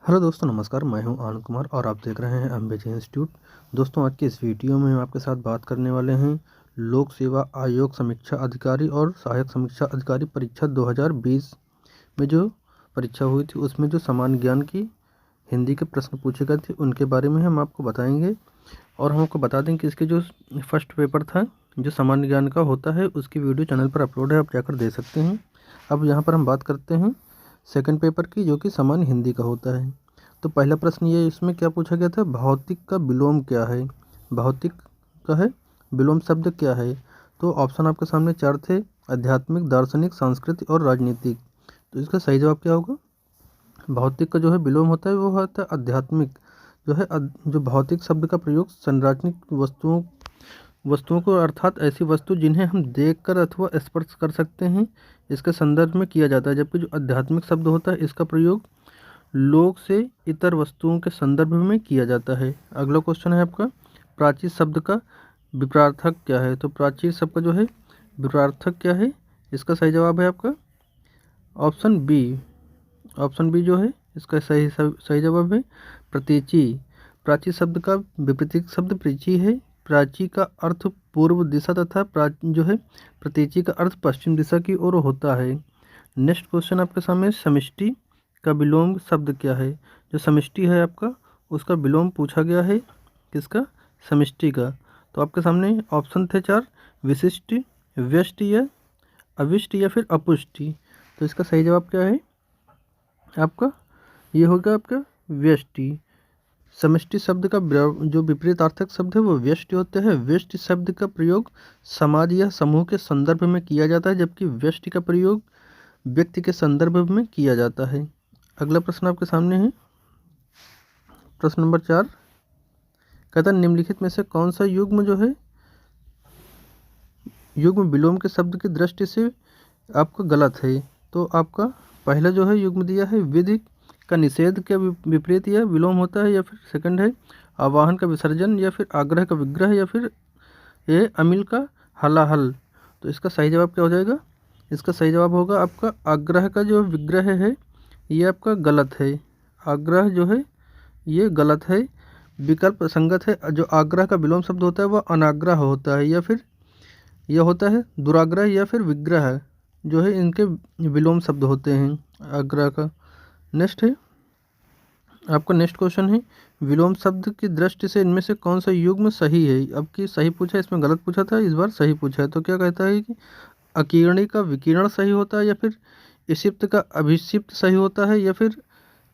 Hello दोस्तों, नमस्कार। मैं हूं आनंद कुमार और आप देख रहे हैं अम्बेजे इंस्टीट्यूट। दोस्तों, आज के इस वीडियो में हम आपके साथ बात करने वाले हैं लोक सेवा आयोग समीक्षा अधिकारी और सहायक समीक्षा अधिकारी परीक्षा 2020 में जो परीक्षा हुई थी उसमें जो सामान्य ज्ञान की हिंदी के प्रश्न पूछे गए थे उनके बारे में हम आपको बताएंगे। और हम आपको बता दें कि इसके जो फर्स्ट पेपर था जो सामान्य ज्ञान का होता है उसकी वीडियो चैनल पर अपलोड है, आप जाकर दे सकते हैं। अब यहाँ पर हम बात करते हैं सेकंड पेपर की, जो कि सामान्य हिंदी का होता है। तो पहला प्रश्न ये इसमें क्या पूछा गया था, भौतिक का विलोम क्या है। भौतिक का है विलोम शब्द क्या है। तो ऑप्शन आपके सामने चार थे, आध्यात्मिक, दार्शनिक, सांस्कृतिक और राजनीतिक। तो इसका सही जवाब क्या होगा। भौतिक का जो है विलोम होता है वो होता है आध्यात्मिक। जो है जो भौतिक शब्द का प्रयोग संरचनिक वस्तुओं को अर्थात ऐसी वस्तु जिन्हें हम देखकर अथवा स्पर्श कर सकते हैं इसके संदर्भ में किया जाता है। जबकि जो आध्यात्मिक शब्द होता है इसका प्रयोग लोक से इतर वस्तुओं के संदर्भ में किया जाता है। अगला क्वेश्चन है आपका, प्राचीन शब्द का विपरार्थक क्या है। तो प्राचीन शब्द का जो है विपरार्थक क्या है, इसका सही जवाब है आपका ऑप्शन बी। ऑप्शन बी जो है इसका सही जवाब है प्रतीची। प्राची शब्द का विपरीत शब्द प्रीची है। प्राची का अर्थ पूर्व दिशा तथा जो है प्रतीची का अर्थ पश्चिम दिशा की ओर होता है। नेक्स्ट क्वेश्चन आपके सामने, समष्टि का विलोम शब्द क्या है। जो समष्टि है आपका उसका विलोम पूछा गया है, किसका, समष्टि का। तो आपके सामने ऑप्शन थे चार, विशिष्ट, व्यष्टि या अविष्ट या फिर अपुष्टि। तो इसका सही जवाब क्या है आपका, ये होगा आपका व्यष्टि। समष्टि शब्द का जो विपरीतार्थक शब्द है वो व्यष्टि होते हैं। व्यष्टि शब्द का प्रयोग समाज या समूह के संदर्भ में किया जाता है, जबकि व्यष्टि का प्रयोग व्यक्ति के संदर्भ में किया जाता है। अगला प्रश्न आपके सामने है, प्रश्न नंबर 4। कहता है निम्नलिखित में से कौन सा युग्म जो है युग्म विलोम के शब्द की दृष्टि से आपका गलत है। तो आपका पहला जो है युग्म दिया है विधि का निषेध के विपरीत या विलोम होता है, या फिर सेकंड है आवाहन का विसर्जन, या फिर आग्रह का विग्रह, या फिर ये अमिल का हलाहल। तो इसका सही जवाब क्या हो जाएगा, इसका सही जवाब होगा आपका आग्रह का जो विग्रह है ये आपका गलत है। आग्रह जो है ये गलत है, विकल्प संगत है। जो आग्रह का विलोम शब्द होता है वह अनाग्रह होता है, या फिर यह होता है दुराग्रह या फिर विग्रह, जो है इनके विलोम शब्द होते हैं आग्रह का। नेक्स्ट है आपका नेक्स्ट क्वेश्चन है, विलोम शब्द की दृष्टि से इनमें से कौन सा युग्म सही है। अब की सही पूछा है, इसमें गलत पूछा था, इस बार सही पूछा है। तो क्या कहता है कि अकीर्णी का विकीर्ण सही होता है, या फिर इसिप्त का अभिषिप्त सही होता है, या फिर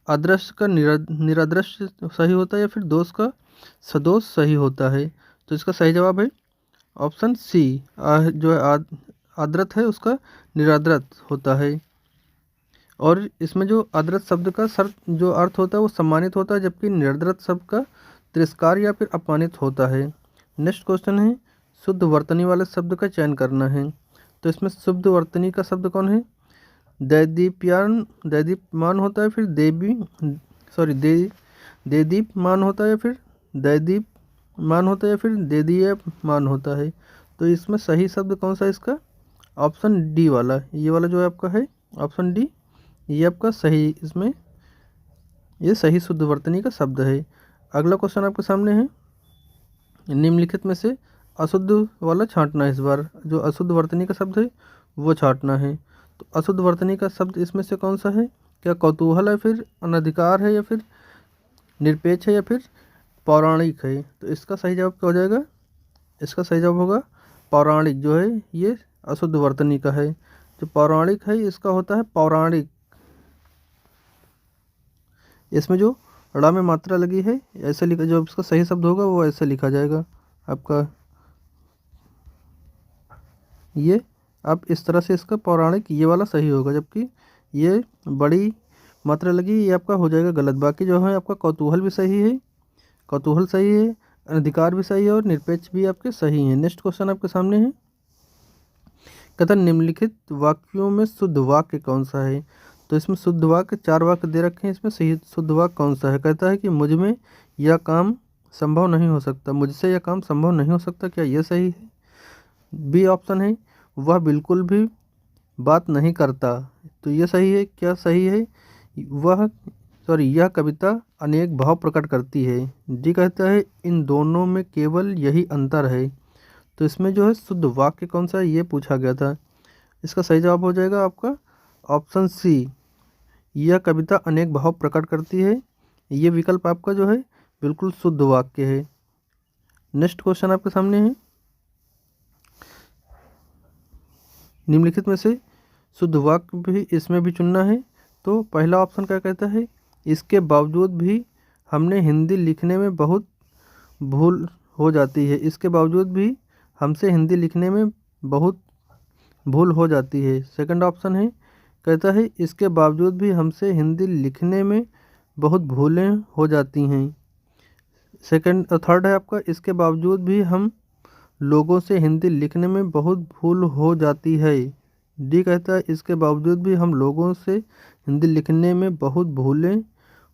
अदृश्य का निरादृश्य सही होता है, या फिर दोष का सदोष सही होता है। तो इसका सही जवाब है ऑप्शन सी। जो है आदृत है उसका निरादृत होता है। और इसमें जो आदृत शब्द का शर्त जो अर्थ होता है वो सम्मानित होता है, जबकि निरादृत शब्द का तिरस्कार या फिर अपमानित होता है। नेक्स्ट क्वेश्चन है, शुद्ध वर्तनी वाले शब्द का चयन करना है। तो इसमें शुद्ध वर्तनी का शब्द कौन है, दैदीप्यमान होता है, फिर देदीप्यमान होता है, या फिर दैदीप्यमान होता है, या फिर देदीयमान होता है। तो इसमें सही शब्द कौन सा है इसका, ऑप्शन डी वाला, ये वाला जो है आपका है ऑप्शन डी, ये आपका सही, इसमें ये सही शुद्ध वर्तनी का शब्द है। अगला क्वेश्चन आपके सामने है, निम्नलिखित में से अशुद्ध वाला छांटना है। इस बार जो अशुद्ध वर्तनी का शब्द है वो छांटना है। तो अशुद्ध वर्तनी का शब्द इसमें से कौन सा है, क्या कौतूहल है, फिर अनधिकार है, या फिर निरपेक्ष है, या फिर पौराणिक है। तो इसका सही जवाब क्या हो जाएगा, इसका सही जवाब होगा पौराणिक। जो है ये अशुद्ध वर्तनी का है। जो पौराणिक है इसका होता है पौराणिक। इसमें जो ड़ में मात्रा लगी है ऐसे लिखा, जो इसका सही शब्द होगा वो ऐसे लिखा जाएगा आपका, ये आप इस तरह से इसका पौराणिक ये वाला सही होगा, जबकि ये बड़ी मात्रा लगी ये आपका हो जाएगा गलत। बाकी जो है आपका कौतूहल भी सही है, कौतूहल सही है, अधिकार भी सही है, और निरपेक्ष भी आपके सही हैं। नेक्स्ट क्वेश्चन आपके सामने है, कहता निम्नलिखित वाक्यों में शुद्ध वाक्य कौन सा है। तो इसमें शुद्ध वाक्य चार वाक्य दे रखे हैं, इसमें सही शुद्ध वाक्य कौन सा है। कहता है कि मुझ में यह काम संभव नहीं हो सकता, मुझसे यह काम संभव नहीं हो सकता, क्या यह सही है। बी ऑप्शन है, वह बिल्कुल भी बात नहीं करता, तो यह सही है, क्या सही है, वह सॉरी यह कविता अनेक भाव प्रकट करती है। डी कहता है इन दोनों में केवल यही अंतर है। तो इसमें जो है शुद्ध वाक्य कौन सा है ये पूछा गया था। इसका सही जवाब हो जाएगा आपका ऑप्शन सी, यह कविता अनेक भाव प्रकट करती है। ये विकल्प आपका जो है बिल्कुल शुद्ध वाक्य है। नेक्स्ट क्वेश्चन आपके सामने है, निम्नलिखित में से शुद्ध वाक्य भी इसमें भी चुनना है। तो पहला ऑप्शन क्या कहता है, इसके बावजूद भी हमने हिंदी लिखने में बहुत भूल हो जाती है। इसके बावजूद भी हमसे हिंदी लिखने में बहुत भूल हो जाती है। सेकंड ऑप्शन है, कहता है इसके बावजूद भी हमसे हिंदी लिखने में बहुत भूलें हो जाती हैं। थर्ड है आपका, इसके बावजूद भी हम लोगों से हिंदी लिखने में बहुत भूल हो जाती है। डी कहता है इसके बावजूद भी हम लोगों से हिंदी लिखने में बहुत भूलें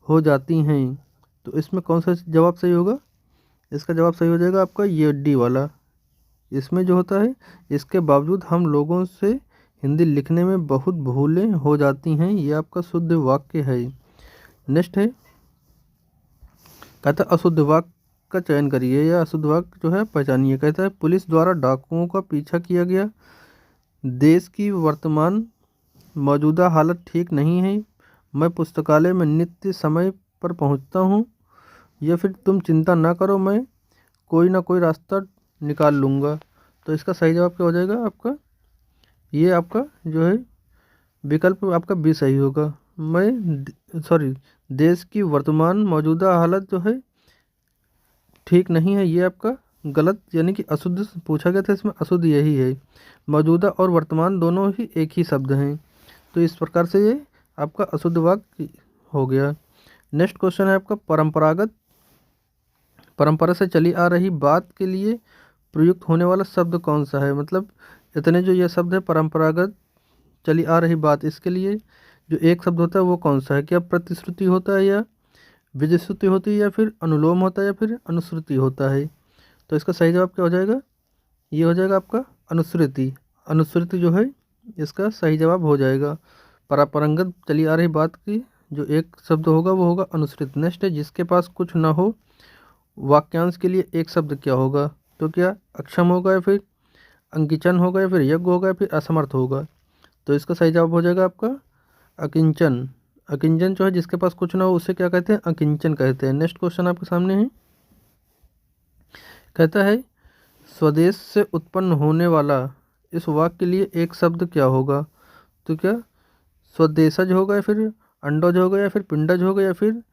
हो जाती हैं। तो इसमें कौन सा जवाब सही होगा, इसका जवाब सही हो जाएगा आपका ये डी वाला। इसमें जो होता है इसके बावजूद हम लोगों से हिंदी लिखने में बहुत भूलें हो जाती हैं, ये आपका शुद्ध वाक्य है। नेक्स्ट है, कहता है अशुद्ध वाक्य का चयन करिए या अशुद्ध वाक्य जो है पहचानिए। कहता है पुलिस द्वारा डाकुओं का पीछा किया गया, देश की वर्तमान मौजूदा हालत ठीक नहीं है, मैं पुस्तकालय में नित्य समय पर पहुंचता हूं, या फिर तुम चिंता ना करो मैं कोई ना कोई रास्ता निकाल लूँगा। तो इसका सही जवाब क्या हो जाएगा आपका, ये आपका जो है विकल्प आपका बी सही होगा। देश की वर्तमान मौजूदा हालत जो है ठीक नहीं है, ये आपका गलत, यानी कि अशुद्ध पूछा गया था, इसमें अशुद्ध यही है। मौजूदा और वर्तमान दोनों ही एक ही शब्द हैं, तो इस प्रकार से ये आपका अशुद्ध वाक्य हो गया। नेक्स्ट क्वेश्चन है आपका परंपरा से चली आ रही बात के लिए प्रयुक्त होने वाला शब्द कौन सा है। मतलब इतने जो ये शब्द है परंपरागत चली आ रही बात, इसके लिए जो एक शब्द होता है वो कौन सा है, क्या प्रतिश्रुति होता है या विजयश्रुति होती है या फिर अनुलोम होता है या फिर अनुश्रुति होता है। तो इसका सही जवाब क्या हो जाएगा, ये हो जाएगा आपका अनुश्रुति। अनुश्रुति जो है इसका सही जवाब हो जाएगा। परंपरागत चली आ रही बात की जो एक शब्द होगा वो होगा अनुश्रुत। नेक्स्ट है, जिसके पास कुछ ना हो वाक्यांश के लिए एक शब्द क्या होगा। तो क्या अक्षम होगा या फिर अंकिचन होगा या फिर यज्ञ होगा या फिर असमर्थ होगा। तो इसका सही जवाब हो जाएगा आपका अकिंचन। अकिंचन जो है जिसके पास कुछ ना हो उसे क्या कहते हैं, अकिंचन कहते हैं। नेक्स्ट क्वेश्चन आपके सामने है, कहता है स्वदेश से उत्पन्न होने वाला इस वाक्य के लिए एक शब्द क्या होगा। तो क्या स्वदेशज होगा या फिर अंडज होगा या फिर पिंडज होगा या फिर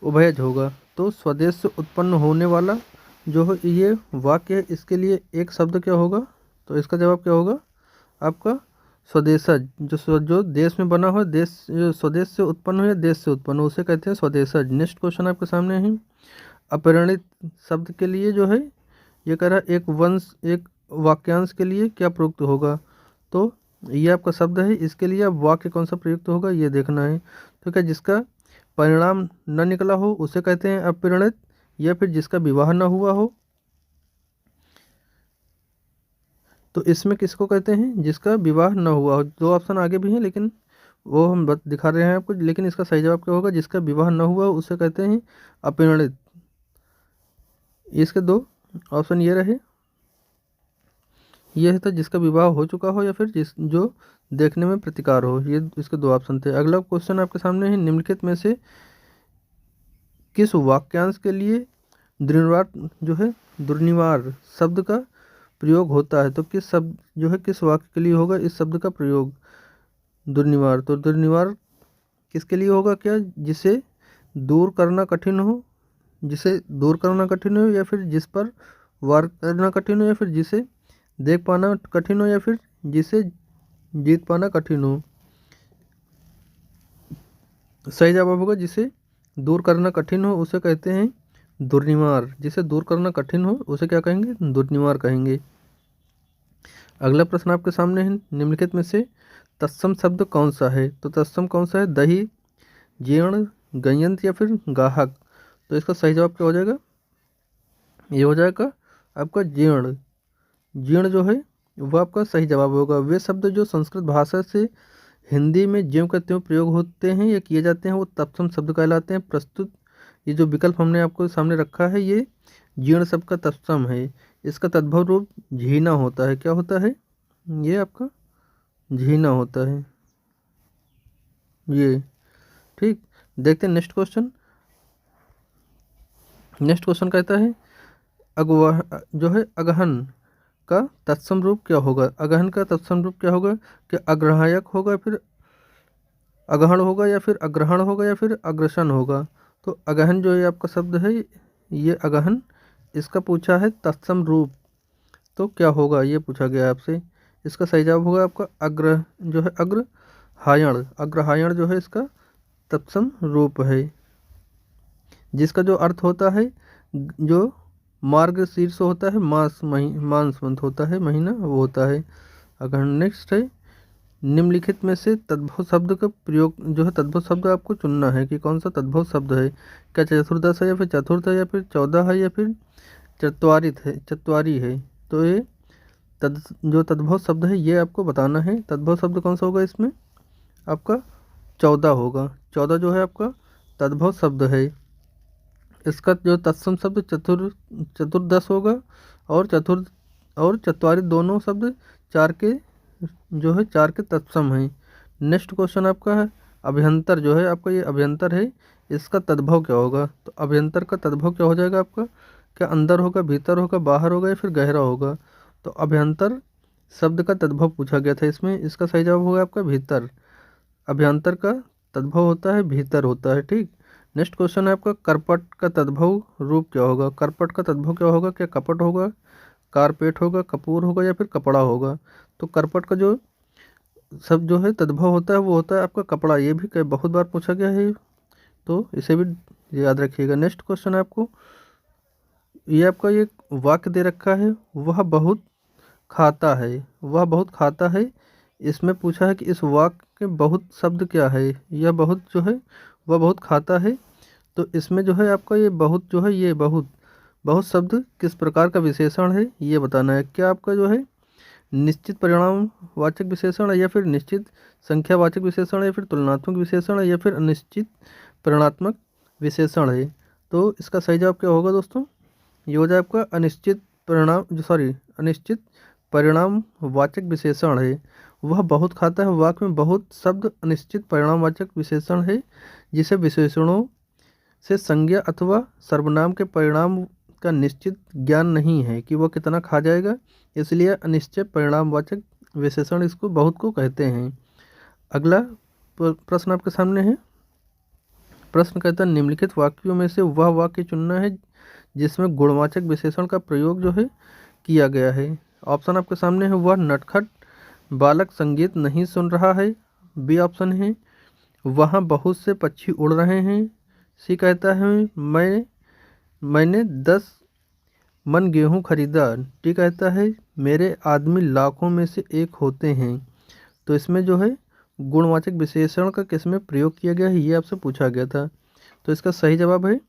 उभयज होगा। तो स्वदेश से उत्पन्न होने वाला जो है ये वाक्य है, इसके लिए एक शब्द क्या होगा। तो इसका जवाब क्या होगा आपका स्वदेशज। जो देश में बना हो, देश जो स्वदेश से उत्पन्न हो या देश से उत्पन्न हो उसे कहते हैं स्वदेशज। नेक्स्ट क्वेश्चन आपके सामने है, अपरिणित शब्द के लिए जो है ये कह रहा है एक वाक्यांश के लिए क्या प्रयुक्त होगा। तो ये आपका शब्द है, इसके लिए अब वाक्य कौन सा प्रयुक्त होगा ये देखना है। तो क्या जिसका परिणाम न निकला हो उसे कहते हैं अपरिणित, या फिर जिसका विवाह न हुआ हो। तो इसमें किसको कहते हैं, जिसका विवाह न हुआ हो। दो ऑप्शन आगे भी हैं लेकिन वो हम दिखा रहे हैं आपको, लेकिन इसका सही जवाब क्या होगा, जिसका विवाह न हुआ हो उसे कहते हैं अपरिणित। इसके दो ऑप्शन ये रहे, ये था जिसका विवाह हो चुका हो या फिर जो देखने में प्रतिकार हो, ये इसके दो ऑप्शन थे। अगला क्वेश्चन आपके सामने है, निम्नलिखित में से किस वाक्यांश के लिए दुर्निवार शब्द का प्रयोग होता है। तो किस शब्द जो है किस वाक्य के लिए होगा इस शब्द का प्रयोग दुर्निवार। तो दुर्निवार किसके लिए होगा, क्या जिसे दूर करना कठिन हो, या फिर जिस पर वार करना कठिन हो, या फिर जिसे देख पाना कठिन हो, या फिर जिसे जीत पाना कठिन हो। सही जवाब होगा जिसे दूर करना कठिन हो उसे कहते हैं दुर्निवार। जिसे दूर करना कठिन हो उसे क्या कहेंगे, दुर्निवार कहेंगे। अगला प्रश्न आपके सामने है, निम्नलिखित में से तत्सम शब्द कौन सा है। तो तत्सम कौन सा है, दही, जीर्ण, गयंत या फिर गाहक। तो इसका सही जवाब क्या हो जाएगा, ये हो जाएगा आपका जीर्ण। जीर्ण जो है वह आपका सही जवाब होगा। वे शब्द जो संस्कृत भाषा से हिंदी में ज्यों का त्यों प्रयोग होते हैं या किए जाते हैं वो तत्सम शब्द कहलाते हैं। प्रस्तुत ये जो विकल्प हमने आपको सामने रखा है ये जीर्ण शब्द का तत्सम है। इसका तद्भव रूप झीना होता है। क्या होता है? ये आपका झीना होता है ये। ठीक, देखते हैं नेक्स्ट क्वेश्चन। नेक्स्ट क्वेश्चन कहता है अगवह जो है अगहन का तत्सम रूप क्या होगा? अगहन का तत्सम रूप क्या होगा? क्या अग्रहायक होगा, फिर अगहन होगा, या फिर अग्रहण होगा, या फिर अग्रसन होगा? तो अगहन जो है आपका शब्द है ये अगहन, इसका पूछा है तत्सम रूप तो क्या होगा ये पूछा गया है आपसे। इसका सही जवाब होगा आपका अग्र जो है अग्रहायण। अग्रहायण जो है इसका तत्सम रूप है, जिसका जो अर्थ होता है जो मार्ग शीर्ष होता है, मांसवंत होता है, महीना वो होता है। अगर नेक्स्ट है निम्नलिखित में से तद्भव शब्द का प्रयोग जो है तद्भव शब्द आपको चुनना है कि कौन सा तद्भव शब्द है। क्या चतुर्दश है, या फिर चतुर्थ है, या फिर 14 है, या फिर चत्वारी है? तो ये जो तद्भव शब्द है ये आपको बताना है। तद्भव शब्द कौन सा होगा इसमें? आपका 14 होगा। 14 जो है आपका तद्भव शब्द है। इसका जो तत्सम शब्द चतुर्दश होगा, और चत्वारी दोनों शब्द चार के जो है चार के तत्सम हैं। नेक्स्ट क्वेश्चन आपका है अभ्यंतर जो है आपका ये अभ्यंतर है, इसका तद्भव क्या होगा? तो अभ्यंतर का तद्भव क्या हो जाएगा आपका? क्या अंदर होगा, भीतर होगा, बाहर होगा, या फिर गहरा होगा? तो अभ्यंतर शब्द का तद्भव पूछा गया था इसमें। इसका सही जवाब होगा आपका भीतर। अभ्यंतर का तद्भव होता है भीतर होता है। ठीक, नेक्स्ट क्वेश्चन है आपका करपट का तद्भव रूप क्या होगा? करपट का तद्भव क्या होगा? क्या कपट होगा, कारपेट होगा, कपूर होगा, या फिर कपड़ा होगा? तो करपट का जो सब जो है तद्भव होता है वो होता है आपका कपड़ा। ये भी कई बहुत बार पूछा गया है, तो इसे भी याद रखिएगा। नेक्स्ट क्वेश्चन है आपको ये आपका ये वाक्य दे रखा है वह बहुत खाता है। वह बहुत खाता है, इसमें पूछा है कि इस वाक्य के बहुत शब्द क्या है? यह बहुत जो है वह बहुत खाता है। तो इसमें जो है आपका ये बहुत जो है ये बहुत बहुत शब्द किस प्रकार का विशेषण है ये बताना है। क्या आपका जो है निश्चित परिणाम वाचक विशेषण है, या फिर निश्चित संख्यावाचक विशेषण है, या फिर तुलनात्मक विशेषण है, या फिर अनिश्चित परिणात्मक विशेषण है? तो इसका सही जवाब क्या होगा दोस्तों? ये हो जाए आपका अनिश्चित परिणाम वाचक विशेषण है। वह बहुत खाता है वाक्य में बहुत शब्द अनिश्चित परिणामवाचक विशेषण है, जिसे विशेषणों से संज्ञा अथवा सर्वनाम के परिणाम का निश्चित ज्ञान नहीं है कि वह कितना खा जाएगा, इसलिए अनिश्चित परिणामवाचक विशेषण इसको बहुत को कहते हैं। अगला प्रश्न आपके सामने है। प्रश्न कहता है निम्नलिखित वाक्यों में से वह वाक्य चुनना है जिसमें गुणवाचक विशेषण का प्रयोग जो है किया गया है। ऑप्शन आपके सामने है वह नटखट बालक संगीत नहीं सुन रहा है। बी ऑप्शन है वहाँ बहुत से पक्षी उड़ रहे हैं। सी कहता है मैंने 10 मन गेहूँ खरीदा। डी कहता है मेरे आदमी लाखों में से एक होते हैं। तो इसमें जो है गुणवाचक विशेषण का किसमें प्रयोग किया गया है ये आपसे पूछा गया था। तो इसका सही जवाब है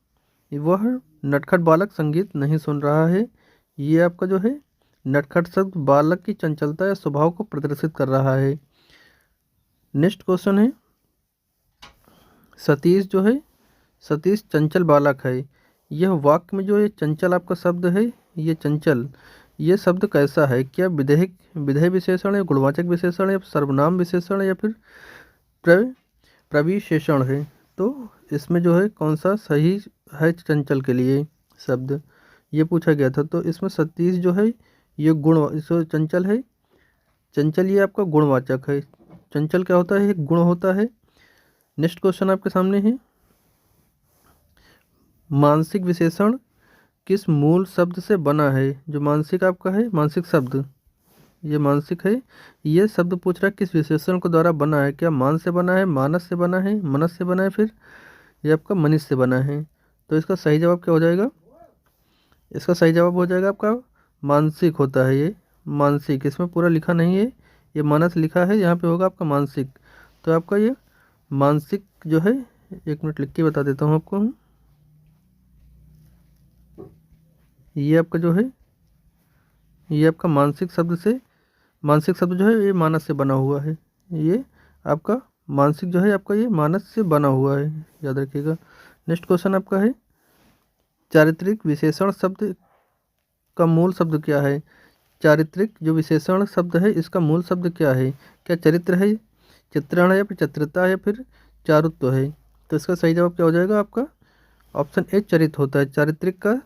वह नटखट बालक संगीत नहीं सुन रहा है। ये आपका जो है नटखट शब्द बालक की चंचलता या स्वभाव को प्रदर्शित कर रहा है। नेक्स्ट क्वेश्चन है सतीश जो है सतीश चंचल बालक है। यह वाक्य में जो ये चंचल आपका शब्द है ये चंचल ये शब्द कैसा है? क्या विधेय विशेषण है, गुणवाचक विशेषण है, सर्वनाम विशेषण है, या फिर प्रविशेषण है? तो इसमें जो है कौन सा सही है चंचल के लिए शब्द ये पूछा गया था। तो इसमें सतीश जो है ये चंचल है। चंचल ये आपका गुणवाचक है। चंचल क्या होता है? एक गुण होता है। नेक्स्ट क्वेश्चन आपके सामने है मानसिक विशेषण किस मूल शब्द से बना है? जो मानसिक आपका है मानसिक शब्द ये मानसिक है। ये शब्द पूछ रहा है किस विशेषण को द्वारा बना है? क्या मान से बना है, मानस से बना है, मनस से बना है, फिर ये आपका मनीष से बना है? तो इसका सही जवाब क्या हो जाएगा? इसका सही जवाब हो जाएगा आपका मानसिक होता है ये मानसिक। इसमें पूरा लिखा नहीं है, ये मानस लिखा है, यहाँ पे होगा आपका मानसिक। तो आपका ये मानसिक जो है एक मिनट लिख के बता देता हूँ आपको। ये आपका जो है ये आपका मानसिक शब्द जो है ये मानस से बना हुआ है। ये आपका मानसिक जो है आपका ये मानस से बना हुआ है, याद रखिएगा। नेक्स्ट क्वेश्चन आपका है चारित्रिक विशेषण शब्द का मूल शब्द क्या है। चारित्रिक जो विशेषण शब्द है इसका मूल शब्द क्या है। क्या चरित्र है, चित्रण है, या फिर चित्रता है, या फिर चारुत्व है। तो इसका सही जवाब क्या हो जाएगा आपका ऑप्शन ए चरित्र होता है। चारित्रिक का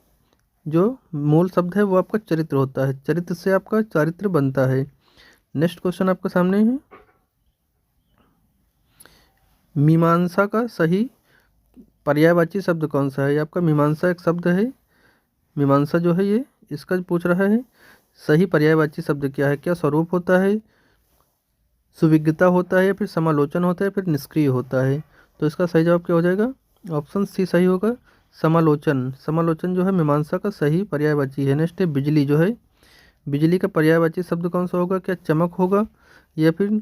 जो मूल शब्द है वो आपका चरित्र होता है, चरित्र से आपका चारित्र बनता है। नेक्स्ट क्वेश्चन आपके सामने है मीमांसा का सही पर्यायवाची शब्द कौन सा है। आपका मीमांसा एक शब्द है, मीमांसा जो है ये इसका पूछ रहा है सही पर्यायवाची शब्द क्या है। क्या स्वरूप होता है, सुविज्ञता होता है, या फिर समालोचन होता है, फिर निष्क्रिय होता है। तो इसका सही जवाब क्या हो जाएगा ऑप्शन सी सही होगा, समालोचन। समालोचन जो है मीमांसा का सही पर्यायवाची है। नेक्स्ट है बिजली जो है, बिजली का पर्यायवाची शब्द कौन सा होगा। क्या चमक होगा, या फिर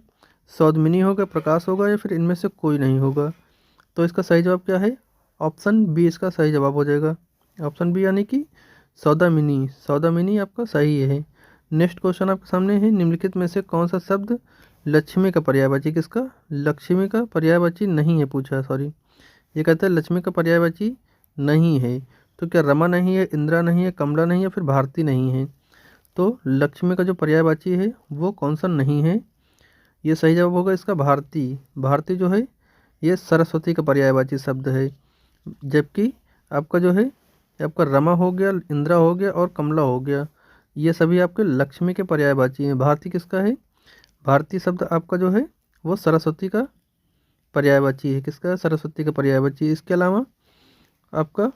सौदमिनी होगा, प्रकाश होगा, या फिर इनमें से कोई नहीं होगा। तो इसका सही जवाब क्या है ऑप्शन बी इसका सही जवाब हो जाएगा। ऑप्शन बी यानी कि सौदामिनी, सौदामिनी आपका सही है। नेक्स्ट क्वेश्चन आपके सामने है निम्नलिखित में से कौन सा शब्द लक्ष्मी का पर्यायवाची, किसका लक्ष्मी का पर्यायवाची नहीं है पूछा, सॉरी ये कहता है लक्ष्मी का पर्यायवाची नहीं है। तो क्या रमा नहीं है, इंदिरा नहीं है, कमला नहीं है, फिर भारती नहीं है। तो लक्ष्मी का जो पर्यायवाची है वो कौन सा नहीं है, ये सही जवाब होगा इसका भारती। भारती जो है ये सरस्वती का पर्यायवाची शब्द है, जबकि आपका जो है आपका रमा हो गया, इंदिरा हो गया और कमला हो गया, ये सभी आपके लक्ष्मी के पर्यायवाची हैं। भारती किसका है, भारती शब्द आपका जो है वो सरस्वती का पर्यायवाची है। किसका, सरस्वती का पर्यायवाची। इसके अलावा आपका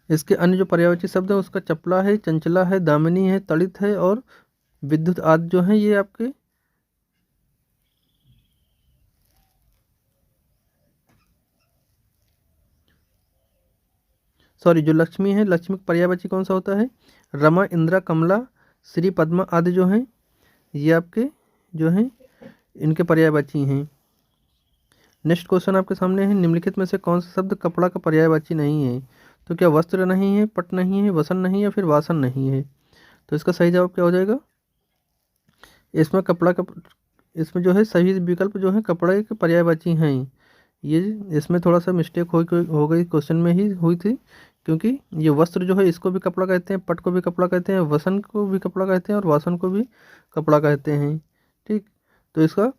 इसके अन्य जो पर्यायवाची शब्द है उसका चपला है, चंचला है, दामिनी है, तड़ित है और विद्युत आदि जो है ये आपके सॉरी जो लक्ष्मी है, लक्ष्मी का पर्यायवाची कौन सा होता है रमा, इंदिरा, कमला, श्री, पद्मा आदि जो हैं ये आपके जो हैं इनके पर्यायवाची हैं। नेक्स्ट क्वेश्चन आपके सामने है निम्नलिखित में से कौन सा शब्द कपड़ा का पर्यायवाची नहीं है। तो क्या वस्त्र नहीं है, पट नहीं है, वसन नहीं है, या फिर वासन नहीं है। तो इसका सही जवाब क्या हो जाएगा इसमें कपड़ा का, इसमें जो है सही विकल्प जो है कपड़े के पर्यायवाची हैं। ये इसमें थोड़ा सा मिस्टेक हो गई क्वेश्चन में ही हुई थी, क्योंकि ये वस्त्र जो है इसको भी कपड़ा कहते हैं, पट को भी कपड़ा कहते हैं, वसन को भी कपड़ा कहते हैं और वासन को भी कपड़ा कहते हैं। ठीक, तो इसका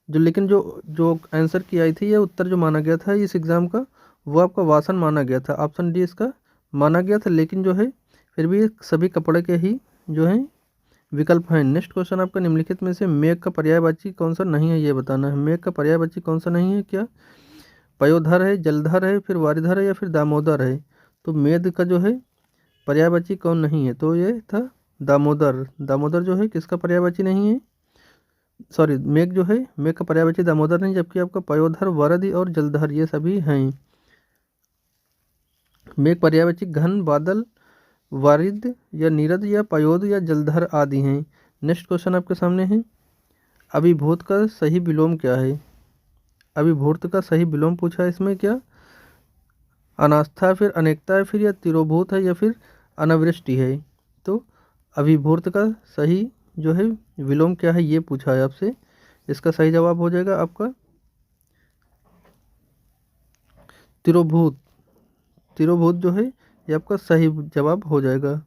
जो लेकिन जो जो आंसर की आई थी या उत्तर जो माना गया था इस एग्ज़ाम का वो आपका वासन माना गया था, ऑप्शन डी इसका माना गया था। लेकिन जो है फिर भी सभी कपड़े के ही जो है विकल्प हैं। नेक्स्ट क्वेश्चन आपका निम्नलिखित में से मेघ का पर्यायवाची कौन सा नहीं है ये बताना है। मेघ का पर्यायवाची कौन सा नहीं है, क्या पयोधर है, जलधर है, फिर वारिधर है, या फिर दामोदर है। तो मेघ का जो है पर्यायवाची कौन नहीं है, तो ये था दामोदर। दामोदर जो है किसका पर्यायवाची नहीं है, सॉरी मेघ जो है मेघ का पर्यायवाची दामोदर नहीं, जबकि आपका पयोधर, वरदि और जलधर ये सभी हैं। मेघ पर्यायवाची घन, बादल, वारिद या नीरद या पयोध या जलधर आदि हैं। नेक्स्ट क्वेश्चन आपके सामने है अभिभूत का सही विलोम क्या है। अभिभूत का सही विलोम पूछा है इसमें, क्या अनास्था, फिर अनेकता है, फिर या तिरोभूत है, या फिर अनावृष्टि है। तो अभिभूत का सही जो है विलोम क्या है ये पूछा है आपसे। इसका सही जवाब हो जाएगा आपका तिरोभूत। तिरोभूत जो है ये आपका सही जवाब हो जाएगा।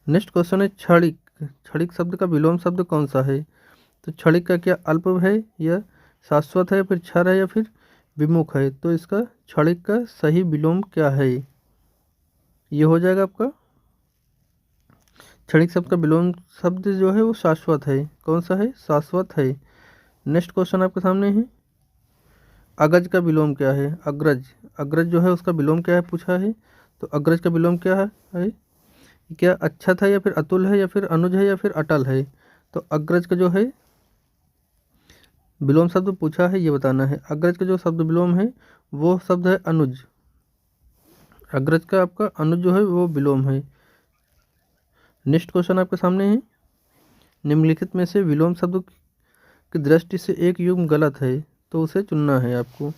नेक्स्ट क्वेश्चन है क्षणिक। क्षणिक शब्द का विलोम शब्द कौन सा है। तो क्षणिक का क्या अल्प है, या शाश्वत है, फिर क्षर है, या फिर विमुख है। तो इसका क्षणिक का सही विलोम क्या है, ये हो जाएगा आपका क्षणिक शब्द का विलोम शब्द जो है वो शाश्वत है। कौन सा है, शाश्वत है। नेक्स्ट क्वेश्चन आपके सामने है अग्रज का विलोम क्या है। अग्रज, अग्रज जो है उसका विलोम क्या है पूछा है। तो अग्रज का विलोम क्या है क्या अक्षत है, या फिर अतुल है, या फिर अनुज है, या फिर अटल है। तो अग्रज का जो है विलोम शब्द पूछा है ये बताना है। अग्रज का जो शब्द विलोम है वो शब्द है अनुज। अग्रज का आपका अनुज जो है वो विलोम है। नेक्स्ट क्वेश्चन आपके सामने है निम्नलिखित में से विलोम शब्द की दृष्टि से एक युग्म गलत है, तो उसे चुनना है आपको।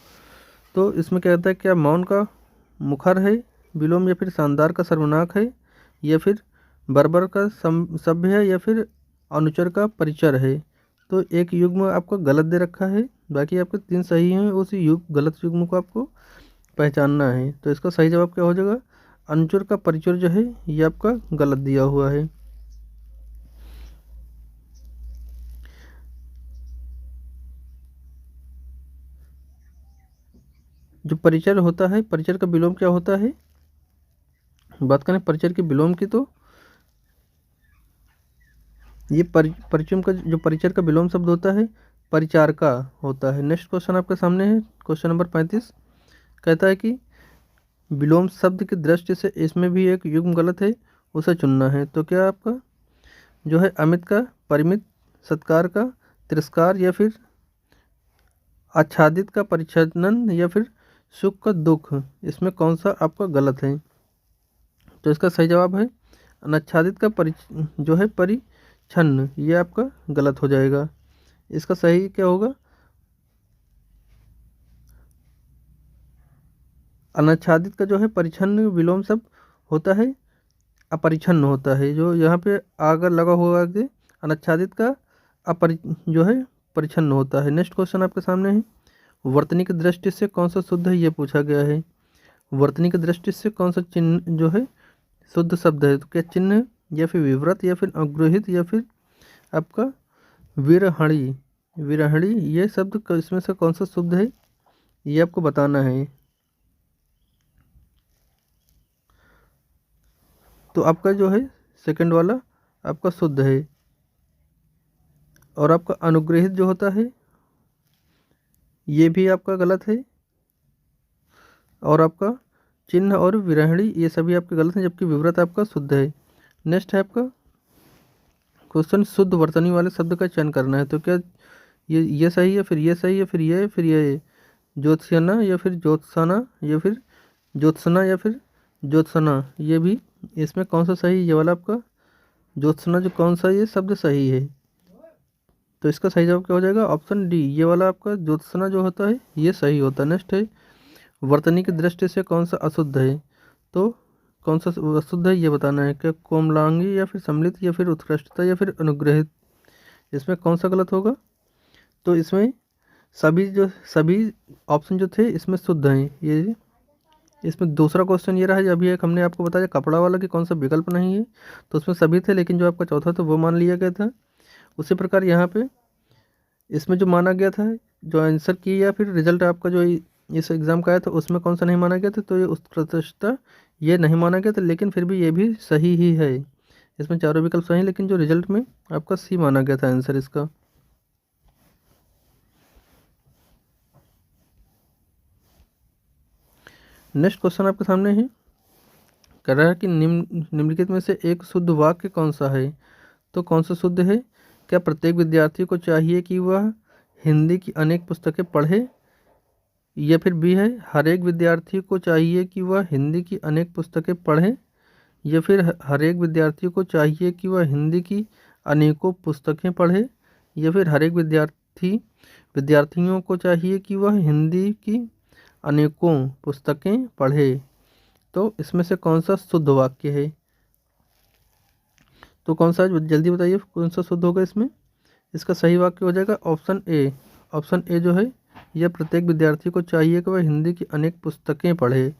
तो इसमें क्या कहता है, क्या मौन का मुखर है विलोम, या फिर शानदार का सर्वनाक है, या फिर बर्बर का सभ्य है, या फिर अनुचर का परिचर है। तो एक युग्म आपको गलत दे रखा है, बाकी आपके 3 सही हैं। उसी गलत युग्म को आपको पहचानना है। तो इसका सही जवाब क्या हो जाएगा? अनुचर का परिचय जो है ये आपका गलत दिया हुआ है। जो परिचय होता है, परिचय का विलोम क्या होता है? बात करें परिचय के विलोम की, तो ये परिचय का जो परिचय का विलोम शब्द होता है परिचारका होता है। नेक्स्ट क्वेश्चन आपके सामने है, क्वेश्चन नंबर 35। कहता है कि विलोम शब्द की दृष्टि से इसमें भी एक युग्म गलत है, उसे चुनना है। तो क्या आपका जो है अमित का परिमित, सत्कार का तिरस्कार, या फिर आच्छादित का परिच्छनन, या फिर सुख का दुख, इसमें कौन सा आपका गलत है? तो इसका सही जवाब है अनाच्छादित का जो है परिच्छन्न, ये आपका गलत हो जाएगा। इसका सही क्या होगा? अनाच्छादित का जो है परिच्छन्न विलोम शब्द होता है अपरिच्छन्न होता है। जो यहाँ पे अगर लगा हुआ कि अनाच्छादित का जो है परिच्छन्न होता है। नेक्स्ट क्वेश्चन आपके सामने है, वर्तनी की दृष्टि से कौन सा शुद्ध है, ये पूछा गया है। वर्तनी की दृष्टि से कौन सा चिन्ह जो है शुद्ध शब्द है? तो क्या चिन्ह, या फिर विव्रत, या फिर अग्रहित, या फिर आपका विरहणी? विरहणी ये शब्द इसमें से कौन सा शुद्ध है, ये आपको बताना है। तो आपका जो है सेकंड वाला आपका शुद्ध है। और आपका अनुग्रहित जो होता है ये भी आपका गलत है। और आपका चिन्ह और विरहणी ये सभी आपके गलत हैं, जबकि विव्रत आपका शुद्ध है। नेक्स्ट है आपका क्वेश्चन, शुद्ध वर्तनी वाले शब्द का चयन करना है। तो क्या ये सही है, फिर ये सही है, फिर ये ज्योत्स्यना, या फिर ज्योत्साना, या फिर ज्योत्सना, या फिर ज्योत्सना, ये भी इसमें कौन सा सही? ये वाला आपका ज्योत्सना जो कौन सा ये शब्द सही है? तो इसका सही जवाब क्या हो जाएगा? ऑप्शन डी, ये वाला आपका ज्योत्सना जो होता है ये सही होता है। नेक्स्ट है, वर्तनी की दृष्टि से कौन सा अशुद्ध है? तो कौन सा अशुद्ध है ये बताना है। क्या कोमलांगी, या फिर सम्मिलित, या फिर उत्कृष्टता, या फिर अनुग्रहित, इसमें कौन सा गलत होगा? तो इसमें सभी ऑप्शन जो थे इसमें शुद्ध हैं। ये इसमें दूसरा क्वेश्चन ये रहा है, अभी एक हमने आपको बताया कपड़ा वाला कि कौन सा विकल्प नहीं है, तो उसमें सभी थे, लेकिन जो आपका चौथा था वो मान लिया गया था। उसी प्रकार यहाँ पे इसमें जो माना गया था, जो आंसर की या फिर रिजल्ट आपका जो इस एग्ज़ाम का आया था उसमें कौन सा नहीं माना गया था? तो ये उत्कृष्टता ये नहीं माना गया था, लेकिन फिर भी ये भी सही ही है। इसमें चारों विकल्प सही, लेकिन जो रिजल्ट में आपका सी माना गया था आंसर इसका। नेक्स्ट क्वेश्चन आपके सामने है, कह रहा है कि निम्नलिखित में से एक शुद्ध वाक्य कौन सा है? तो कौन सा शुद्ध है? क्या प्रत्येक विद्यार्थी को चाहिए कि वह हिंदी की अनेक पुस्तकें पढ़े, या फिर बी है हर एक विद्यार्थी को चाहिए कि वह हिंदी की अनेक पुस्तकें पढ़े, या फिर हर एक विद्यार्थी को चाहिए कि वह हिंदी की अनेकों पुस्तकें पढ़े, या फिर हर एक विद्यार्थियों को चाहिए कि वह हिंदी की अनेकों पुस्तकें पढ़े। तो इसमें से कौन सा शुद्ध वाक्य है? तो कौन सा, जल्दी बताइए कौन सा शुद्ध होगा इसमें? इसका सही वाक्य हो जाएगा ऑप्शन ए। ऑप्शन ए जो है यह प्रत्येक विद्यार्थी को चाहिए कि वह हिंदी की अनेक पुस्तकें पढ़े,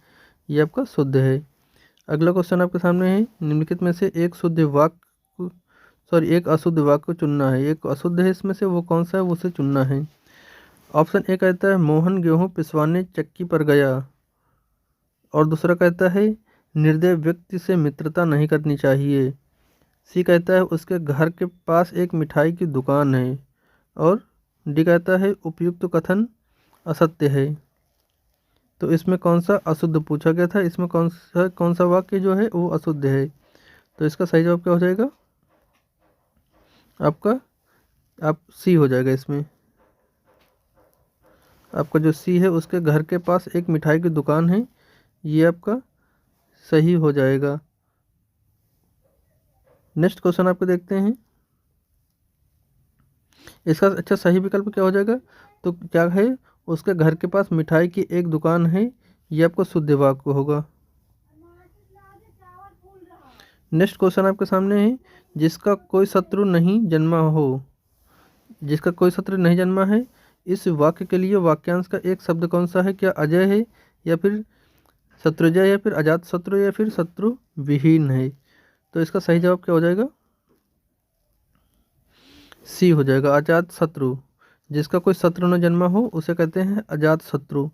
ये आपका शुद्ध है। अगला क्वेश्चन आपके सामने है, निम्नलिखित में से एक एक अशुद्ध वाक्य को चुनना है। एक अशुद्ध है इसमें से, वो कौन सा है उसे चुनना है। ऑप्शन ए कहता है मोहन गेहूँ पिसवाने चक्की पर गया, और दूसरा कहता है निर्दय व्यक्ति से मित्रता नहीं करनी चाहिए। सी कहता है उसके घर के पास एक मिठाई की दुकान है, और डी कहता है उपयुक्त कथन असत्य है। तो इसमें कौन सा अशुद्ध पूछा गया था? इसमें कौन सा वाक्य जो है वो अशुद्ध है? तो इसका सही जवाब क्या हो जाएगा आपका? आप सी हो जाएगा इसमें। आपका जो सी है उसके घर के पास एक मिठाई की दुकान है, ये आपका सही हो जाएगा। नेक्स्ट क्वेश्चन आपको देखते हैं, इसका अच्छा सही विकल्प क्या हो जाएगा? तो क्या है, उसके घर के पास मिठाई की एक दुकान है, ये आपको शुद्ध वाक्य होगा। नेक्स्ट क्वेश्चन आपके सामने है, जिसका कोई शत्रु नहीं जन्मा हो। जिसका कोई शत्रु नहीं जन्मा है। इस वाक्य के लिए वाक्यांश का एक शब्द कौन सा है? क्या अजय है, या फिर शत्रुजय, या फिर अजात शत्रु, या फिर शत्रु विहीन है? तो इसका सही जवाब क्या हो जाएगा? सी हो जाएगा, अजात शत्रु। जिसका कोई शत्रु न जन्मा हो उसे कहते हैं अजात शत्रु।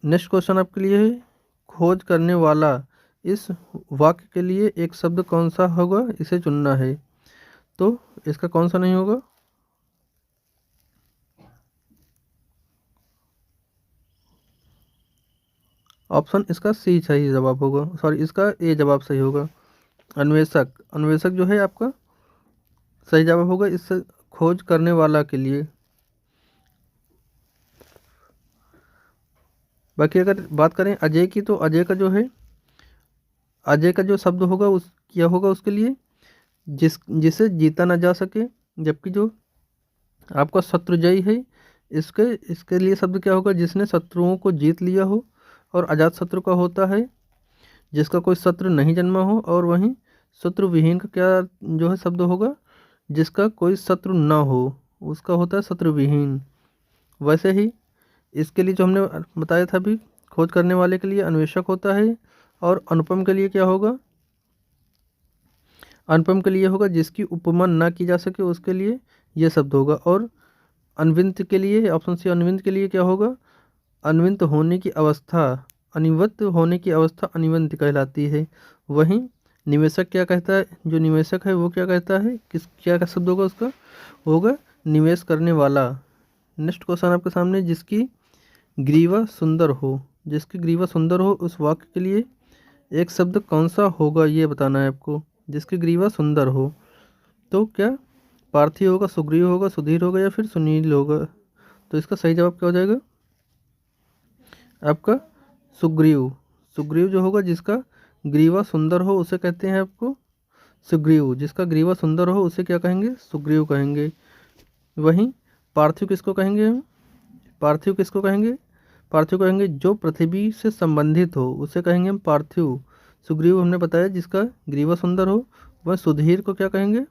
नेक्स्ट क्वेश्चन आपके लिए है, खोज करने वाला। इस वाक्य के लिए एक शब्द कौन सा होगा, इसे चुनना है। तो इसका कौन सा नहीं होगा? ऑप्शन इसका सी सही जवाब होगा, सॉरी इसका ए जवाब सही होगा। अन्वेषक, अन्वेषक जो है आपका सही जवाब होगा इस खोज करने वाला के लिए। बाकी अगर बात करें अजय की, तो अजय का जो है, अजय का जो शब्द होगा उस क्या होगा उसके लिए? जिसे जीता ना जा सके। जबकि जो आपका शत्रुजयी है, इसके इसके लिए शब्द क्या होगा? जिसने शत्रुओं को जीत लिया हो। और अजात शत्रु का होता है जिसका कोई शत्रु नहीं जन्मा हो। और वहीं शत्रु विहीन का क्या जो है शब्द होगा? जिसका कोई शत्रु ना हो, उसका होता है शत्रु विहीन। वैसे ही इसके लिए जो हमने बताया था अभी, खोज करने वाले के लिए अन्वेषक होता है। और अनुपम के लिए क्या होगा? अनुपम के लिए होगा जिसकी उपमा ना की जा सके, उसके लिए यह शब्द होगा। और अनविंत के लिए, ऑप्शन सी अनविंत के लिए क्या होगा? अनविंत होने की अवस्था, अनिवत होने की अवस्था अनिवंत कहलाती है। वहीं निवेशक क्या कहता है? जो निवेशक है वो क्या कहता है? क्या का शब्द होगा उसका? होगा निवेश करने वाला। नेक्स्ट क्वेश्चन आपके सामने, जिसकी ग्रीवा सुंदर हो। जिसकी ग्रीवा सुंदर हो उस वाक्य के लिए एक शब्द कौन सा होगा, ये बताना है आपको। जिसकी ग्रीवा सुंदर हो, तो क्या पार्थिव होगा, सुग्रीव होगा, सुधीर होगा, या फिर सुनील होगा? तो इसका सही जवाब क्या हो जाएगा आपका? सुग्रीव। सुग्रीव जो होगा, जिसका ग्रीवा सुंदर हो उसे कहते हैं आपको सुग्रीव। जिसका ग्रीवा सुंदर हो उसे क्या कहेंगे? सुग्रीव कहेंगे। वहीं पार्थिव किसको कहेंगे हम? पार्थिव किसको कहेंगे? पार्थिव कहेंगे जो पृथ्वी से संबंधित हो उसे कहेंगे हम पार्थिव। सुग्रीव हमने बताया जिसका ग्रीवा सुंदर हो। वह सुधीर को क्या कहेंगे?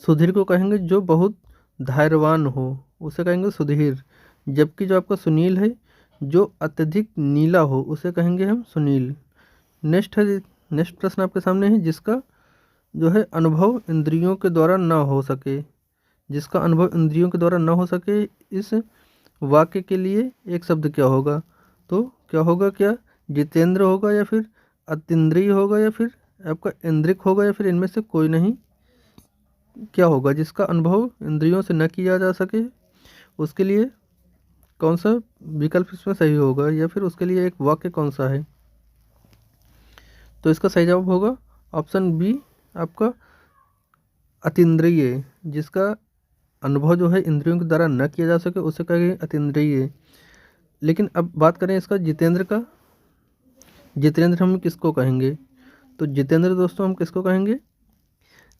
सुधीर को कहेंगे जो बहुत धैर्यवान हो, उसे कहेंगे सुधीर। जबकि जो आपका सुनील है, जो अत्यधिक नीला हो उसे कहेंगे हम सुनील। नेक्स्ट है, नेक्स्ट प्रश्न आपके सामने है, जिसका जो है अनुभव इंद्रियों के द्वारा ना हो सके। जिसका अनुभव इंद्रियों के द्वारा ना हो सके, इस वाक्य के लिए एक शब्द क्या होगा? तो क्या होगा? क्या जितेंद्र होगा, या फिर अतीन्द्रिय होगा, या फिर आपका इंद्रिक होगा, या फिर इनमें से कोई नहीं? क्या होगा? जिसका अनुभव इंद्रियों से न किया जा सके, उसके लिए कौन सा विकल्प इसमें सही होगा, या फिर उसके लिए एक वाक्य कौन सा है? तो इसका सही जवाब होगा ऑप्शन बी आपका अतीन्द्रिय। जिसका अनुभव जो है इंद्रियों के द्वारा न किया जा सके उसे कहेंगे अतीन्द्रिय। लेकिन अब बात करें इसका जितेंद्र का। जितेंद्र हम किसको कहेंगे? तो जितेंद्र दोस्तों हम किसको कहेंगे?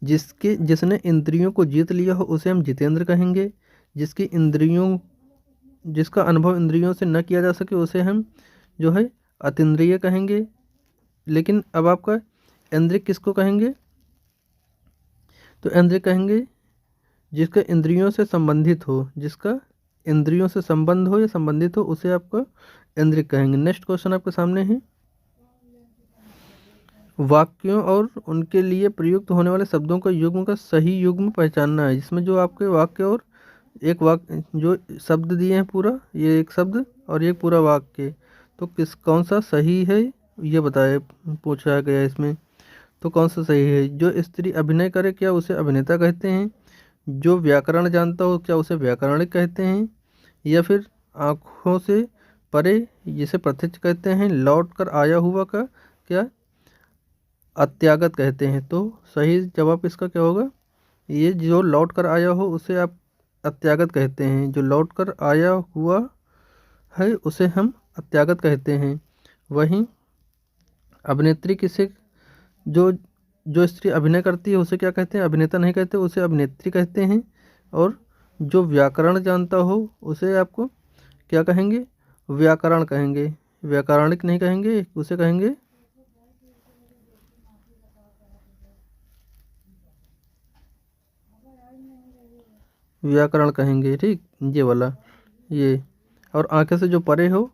जिसने इंद्रियों को जीत लिया हो उसे हम जितेंद्र कहेंगे। जिसकी इंद्रियों जिसका अनुभव इंद्रियों से न किया जा सके उसे हम जो है अतीन्द्रिय कहेंगे। लेकिन अब आपका इंद्रिक किसको कहेंगे? तो इंद्रिक कहेंगे जिसका इंद्रियों से संबंधित हो। जिसका इंद्रियों से संबंध हो या संबंधित हो उसे आपका इंद्रिक कहेंगे। नेक्स्ट क्वेश्चन आपके सामने है, वाक्यों और उनके लिए प्रयुक्त होने वाले शब्दों का युग्म का सही युग्म पहचानना है। जिसमें जो आपके वाक्य और एक वाक्य जो शब्द दिए हैं, पूरा ये एक शब्द और ये पूरा वाक्य, तो कौन सा सही है ये बताए, पूछा गया है इसमें। तो कौन सा सही है? जो स्त्री अभिनय करे क्या उसे अभिनेता कहते हैं? जो व्याकरण जानता हो क्या उसे व्याकरणिक कहते हैं? या फिर आँखों से परे जिसे प्रत्यक्ष कहते हैं? लौट कर आया हुआ का क्या अत्यागत कहते हैं? तो सही जवाब इसका क्या होगा? ये जो लौट कर आया हो उसे आप अत्यागत कहते हैं। जो लौट कर आया हुआ है उसे हम अत्यागत कहते हैं। वहीं अभिनेत्री किसे, जो जो स्त्री अभिनय करती है उसे क्या कहते हैं? अभिनेता नहीं कहते, उसे अभिनेत्री कहते हैं। और जो व्याकरण जानता हो उसे आपको क्या कहेंगे? व्याकरण कहेंगे, व्याकरणिक नहीं कहेंगे, उसे कहेंगे व्याकरण कहेंगे। ठीक, ये वाला ये। और आंखें से जो परे हो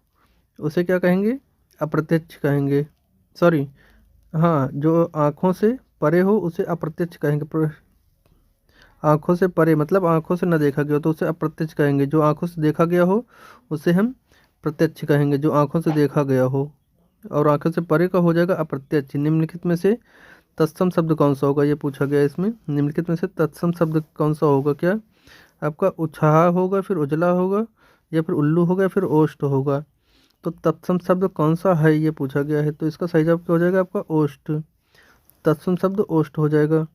उसे क्या कहेंगे? अप्रत्यक्ष कहेंगे। सॉरी, हाँ, जो आँखों से परे हो उसे अप्रत्यक्ष कहेंगे। आँखों से परे मतलब आँखों से न देखा गया हो तो उसे अप्रत्यक्ष कहेंगे। जो आँखों से देखा गया हो उसे हम प्रत्यक्ष कहेंगे, जो आँखों से देखा गया हो। और आँखों से परे का हो जाएगा अप्रत्यक्ष। निम्नलिखित में से तत्सम शब्द कौन सा होगा, ये पूछा गया इसमें। निम्नलिखित में से तत्सम शब्द कौन सा होगा? क्या आपका उछाह होगा, फिर उजला होगा, या फिर उल्लू होगा, या फिर ओष्ठ होगा? तो तत्सम शब्द कौन सा है ये पूछा गया है, तो इसका सही जवाब क्या हो जाएगा? आपका ओष्ठ। तत्सम शब्द ओष्ठ हो जाएगा।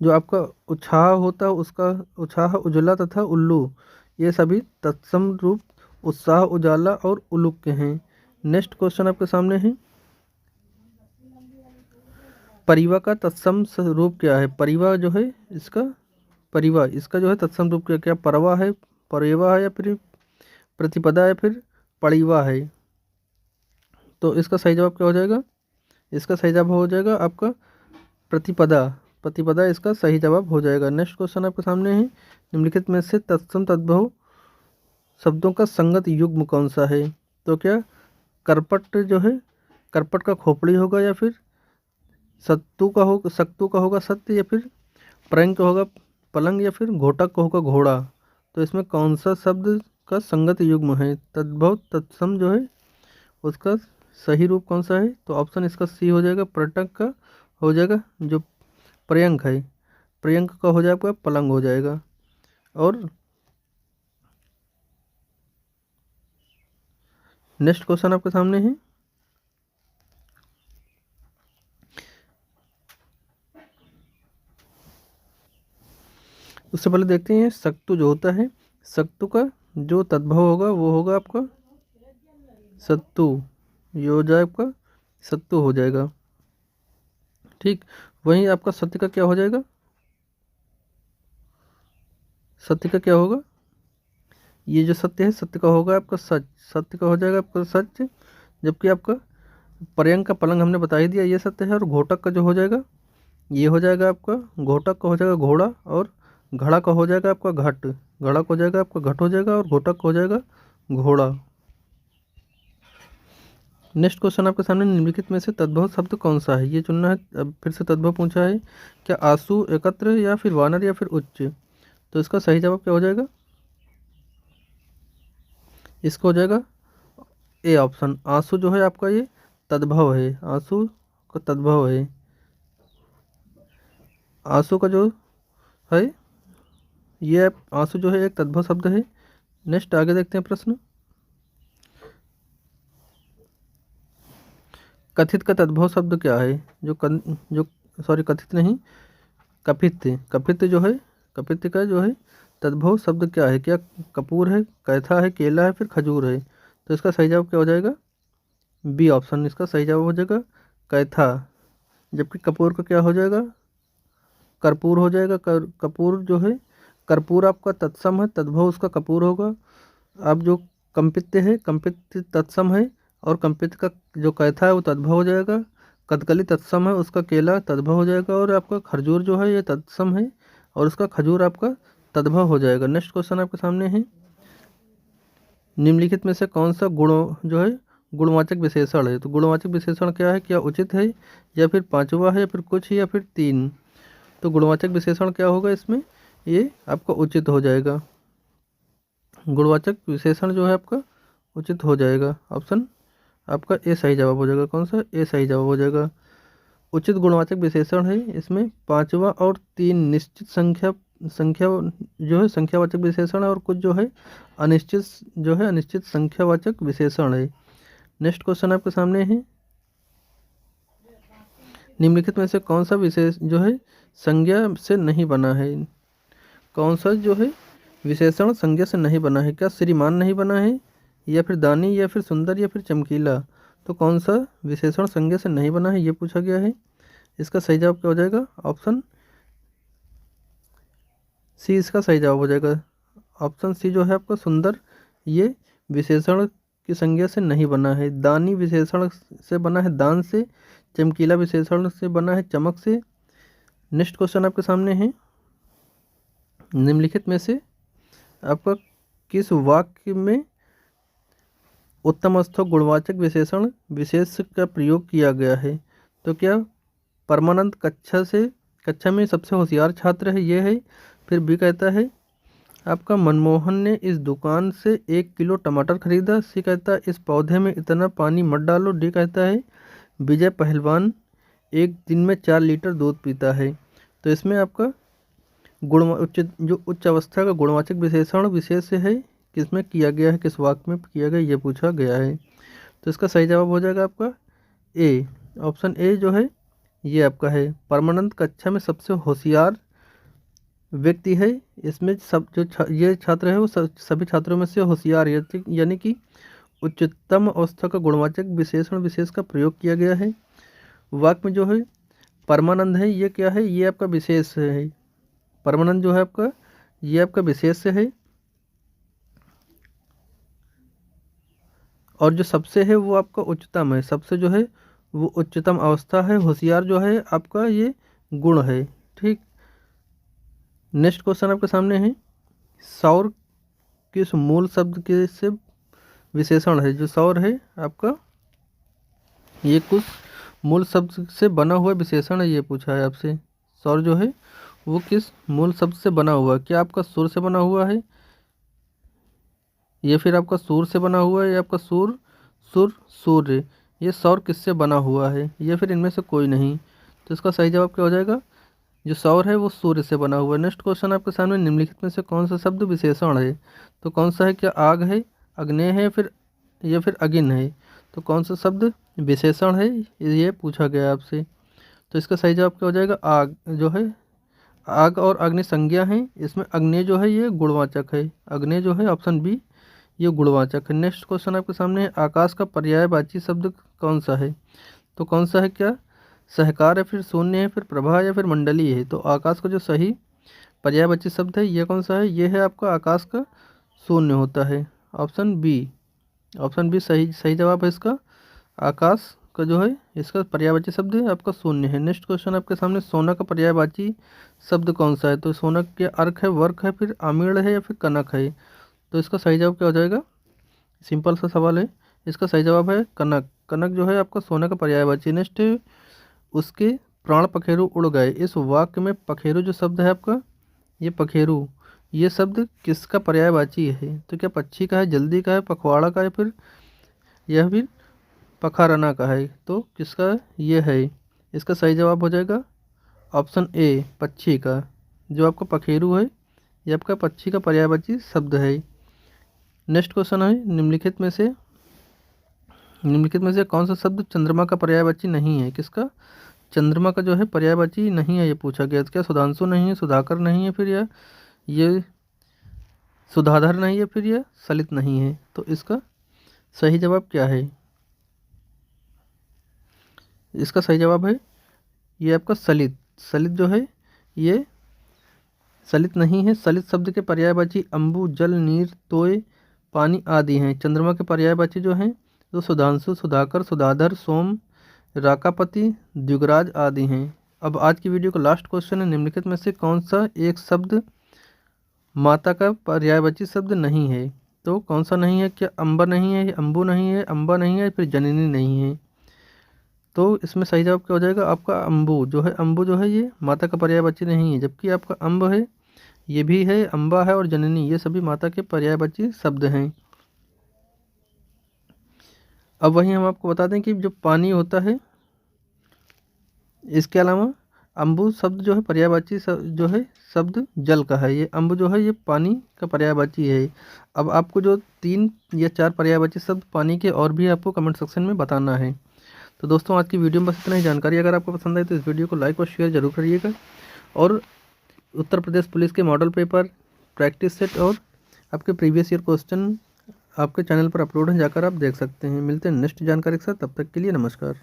जो आपका उछाह होता है उसका उछाह, उजला तथा उल्लू, ये सभी तत्सम रूप उत्साह, उजाला और उलूक के हैं। नेक्स्ट क्वेश्चन आपके सामने है, परिवा का तत्सम रूप क्या है? परिवा जो है इसका, परिवा इसका जो है तत्सम रूप क्या? क्या परवा है, परेवा है, या फिर प्रतिपदा, या फिर पड़ीवा है? तो इसका सही जवाब क्या हो जाएगा? इसका सही जवाब हो जाएगा आपका प्रतिपदा। प्रतिपदा इसका सही जवाब हो जाएगा। नेक्स्ट क्वेश्चन आपके सामने है, निम्नलिखित में से तत्सम तद्भव शब्दों का संगत युग्म कौन सा है? तो क्या करपट जो है, करपट का खोपड़ी होगा, या फिर सक्तु का होगा सत्य, या फिर प्रयंग का होगा पलंग, या फिर घोटक का होगा घोड़ा? तो इसमें कौन सा शब्द का संगत युग्म है? तद्भव तत्सम जो है उसका सही रूप कौन सा है? तो ऑप्शन इसका सी हो जाएगा, पर्यटक का हो जाएगा। जो पर्यंक है, पर्यंक का हो जाएगा पलंग हो जाएगा। और नेक्स्ट क्वेश्चन आपके सामने है, उससे पहले देखते हैं सक्तु जो होता है, सक्तु का जो तद्भव होगा वो होगा आपका सत्तु। ये हो जाए आपका सत्तु हो जाएगा। ठीक, वहीं आपका सत्य का क्या हो जाएगा? सत्य का क्या होगा? ये जो सत्य है, सत्य का होगा आपका सच। सत्य का हो जाएगा आपका सच। जबकि आपका पर्यंक का पलंग हमने बता ही दिया, ये सत्य है। और घोटक का जो हो जाएगा, ये हो जाएगा आपका घोटक का हो जाएगा घोड़ा। और घड़ा का हो जाएगा आपका घट। घड़ा का हो जाएगा आपका घट हो जाएगा, और घोटक का हो जाएगा घोड़ा। नेक्स्ट क्वेश्चन आपके सामने, निम्नलिखित में से तद्भव शब्द कौन सा है, ये चुनना है। अब फिर से तद्भव पूछा है, क्या आंसू, एकत्र, या फिर वानर, या फिर उच्च? तो इसका सही जवाब क्या हो जाएगा? इसका हो जाएगा ए ऑप्शन। आंसू जो है आपका ये तद्भव है, आंसू का तद्भव है। आंसू का जो है ये आंसू जो है एक तद्भव शब्द है। नेक्स्ट आगे देखते हैं प्रश्न, कथित का तद्भव शब्द क्या है? जो सॉरी, कथित नहीं, कपित। कपित जो है, कपित का जो है तद्भव शब्द क्या है? क्या कपूर है, कैथा है, केला है, फिर खजूर है? तो इसका सही जवाब क्या हो जाएगा? बी ऑप्शन इसका सही जवाब हो जाएगा, कैथा। जबकि कपूर का क्या हो जाएगा? कर्पूर हो जाएगा। कपूर जो है, कर्पूर आपका तत्सम है, तद्भव उसका कपूर होगा। अब जो कंपित है, कंपित तत्सम है, और कंपित का जो कैथा है वो तद्भव हो जाएगा। कदकली तत्सम है, उसका केला तद्भव हो जाएगा। और आपका खजूर जो है ये तत्सम है, और उसका खजूर आपका तद्भव हो जाएगा। नेक्स्ट क्वेश्चन आपके सामने है, निम्नलिखित में से कौन सा गुण जो है गुणवाचक विशेषण है? तो गुणवाचक विशेषण क्या है? क्या उचित है, या फिर पांचवा है, या फिर कुछ, या फिर तीन? तो गुणवाचक विशेषण क्या होगा इसमें? ये आपका उचित हो जाएगा। गुणवाचक विशेषण जो है आपका उचित हो जाएगा। ऑप्शन आपका ए सही जवाब हो जाएगा। कौन सा? ए सही जवाब हो जाएगा। उचित गुणवाचक विशेषण है इसमें पांचवा और तीन निश्चित संख्या संख्या जो है संख्यावाचक विशेषण है, और कुछ जो है अनिश्चित जो है अनिश्चित संख्यावाचक विशेषण है। नेक्स्ट क्वेश्चन आपके सामने है, निम्नलिखित में से कौन सा विशेष जो है संज्ञा से नहीं बना है? कौन सा जो है विशेषण संज्ञा से नहीं बना है? क्या श्रीमान नहीं बना है, या फिर दानी, या फिर सुंदर, या फिर चमकीला? तो कौन सा विशेषण संज्ञा से नहीं बना है ये पूछा गया है। इसका सही जवाब क्या हो जाएगा? ऑप्शन सी इसका सही जवाब हो जाएगा। ऑप्शन सी जो है आपका सुंदर, ये विशेषण की संज्ञा से नहीं बना है। दानी विशेषण से बना है दान से। चमकीला विशेषण से बना है चमक से। नेक्स्ट क्वेश्चन आपके सामने है, निम्नलिखित में से आपका किस वाक्य में उत्तमस्थ गुणवाचक विशेषण विशेष का प्रयोग किया गया है? तो क्या परमानंद कक्षा में सबसे होशियार छात्र है, ये है। फिर बी कहता है आपका मनमोहन ने इस दुकान से 1 किलो टमाटर खरीदा। सी कहता है इस पौधे में इतना पानी मत डालो। डी कहता है विजय पहलवान एक दिन में 4 लीटर दूध पीता है। तो इसमें आपका उच्च अवस्था का गुणवाचक विशेषण विशेष है किसमें किया गया है, किस वाक्य में किया गया, ये पूछा गया है। तो इसका सही जवाब हो जाएगा आपका ए, ऑप्शन ए जो है ये आपका है। परमानंद कक्षा में सबसे होशियार व्यक्ति है। इसमें सब ये छात्र है वो सभी छात्रों में से होशियार है, यानी कि उच्चतम अवस्था का गुणवाचक विशेषण विशेष का प्रयोग किया गया है। वाक्य में जो है परमानंद है ये क्या है, ये आपका विशेष है। परमानंद जो है आपका ये आपका विशेष है, और जो सबसे है वो आपका उच्चतम है। सबसे जो है वो उच्चतम अवस्था है। होशियार जो है आपका ये गुण है। ठीक, नेक्स्ट क्वेश्चन आपके सामने है सौर किस मूल शब्द के से विशेषण है? जो सौर है आपका ये कुछ मूल शब्द से बना हुआ विशेषण है, ये पूछा है आपसे। सौर जो है वो किस मूल शब्द से बना हुआ है? क्या आपका सुर से बना हुआ है, ये फिर आपका सूर से बना हुआ है, या आपका सूर्य। ये सौर किससे बना हुआ है, या फिर इनमें से कोई नहीं। तो इसका सही जवाब क्या हो जाएगा? जो सौर है वो सूर्य से बना हुआ है। नेक्स्ट क्वेश्चन आपके सामने निम्नलिखित में से कौन सा शब्द विशेषण है? तो कौन सा है? क्या आग है, अग्नेय है, या फिर अगिन है? तो कौन सा शब्द विशेषण है ये पूछा गया आपसे। तो इसका सही जवाब क्या हो जाएगा? आग जो है, आग और अग्नि संज्ञा है। इसमें अग्नि जो है ये गुणवाचक है। अग्नि जो है ऑप्शन बी ये गुणवाचक है। नेक्स्ट क्वेश्चन आपके सामने है आकाश का पर्यायवाची शब्द कौन सा है? तो कौन सा है? क्या सहकार है, फिर शून्य है, फिर प्रभा, या फिर मंडलीय है? तो आकाश का जो सही पर्यायवाची शब्द है ये कौन सा है? ये है आपका आकाश का शून्य होता है। ऑप्शन बी सही जवाब है इसका। आकाश का जो है इसका पर्यायवाची शब्द है आपका शून्य है। नेक्स्ट क्वेश्चन आपके सामने सोना का पर्यायवाची शब्द कौन सा है? तो सोना के अर्क है, वर्क है, फिर आमीड़ है, या फिर कनक है? तो इसका सही जवाब क्या हो जाएगा? सिंपल सा सवाल है, इसका सही जवाब है कनक। कनक जो है आपका सोना का पर्यायवाची। नेक्स्ट उसके प्राण पखेरु उड़ गए। इस वाक्य में पखेरु जो शब्द है आपका ये पखेरु ये शब्द किसका पर्यायवाची है? तो क्या पक्षी का है, जल्दी का है, पखवाड़ा का है, या फिर पखारना का है? तो किसका ये है? इसका सही जवाब हो जाएगा ऑप्शन ए, पक्षी का। जो आपका पखेरु है ये आपका पक्षी का पर्यायवाची शब्द है। नेक्स्ट क्वेश्चन है निम्नलिखित में से कौन सा शब्द चंद्रमा का पर्यायवाची नहीं है? किसका? चंद्रमा का जो है पर्यायवाची नहीं है, ये पूछा गया। क्या सुधांशु नहीं है, सुधाकर नहीं है, फिर या ये सुधाधर नहीं है, फिर यह सलित नहीं है? तो इसका सही जवाब क्या है? इसका सही जवाब है ये आपका सलित। सलित जो है ये सलित नहीं है। सलित शब्द के पर्यायवाची अंबु, जल, नीर, तोय, पानी आदि हैं। चंद्रमा के पर्यायवाची जो हैं तो सुधांशु, सुधाकर, सुधाधर, सोम, राकापति, द्विगराज आदि हैं। अब आज की वीडियो का लास्ट क्वेश्चन है निम्नलिखित में से कौन सा एक शब्द माता का पर्यायवाची शब्द नहीं है? तो कौन सा नहीं है? क्या अम्बर नहीं है, अंबु नहीं है, अम्बा नहीं है, फिर जननी नहीं है? तो इसमें सही जवाब क्या हो जाएगा? आपका अंबु जो है, अंबु जो है ये माता का पर्यायवाची नहीं है, जबकि आपका अम्ब है ये भी है, अम्बा है, और जननी ये सभी माता के पर्यायवाची शब्द हैं। अब वहीं हम आपको बता दें कि जो पानी होता है इसके अलावा अम्बु शब्द जो है पर्यायवाची जो है शब्द जल का है। ये अम्बु जो है ये पानी का पर्यायवाची है। अब आपको जो 3 या 4 पर्यायवाची शब्द पानी के और भी आपको कमेंट सेक्शन में बताना है। तो दोस्तों आज की वीडियो में बस इतना ही जानकारी। अगर आपको पसंद आए तो इस वीडियो को लाइक और शेयर जरूर करिएगा, और उत्तर प्रदेश पुलिस के मॉडल पेपर, प्रैक्टिस सेट और आपके प्रीवियस ईयर क्वेश्चन आपके चैनल पर अपलोड हैं, जाकर आप देख सकते हैं। मिलते हैं नेक्स्ट जानकारी के साथ, तब तक के लिए नमस्कार।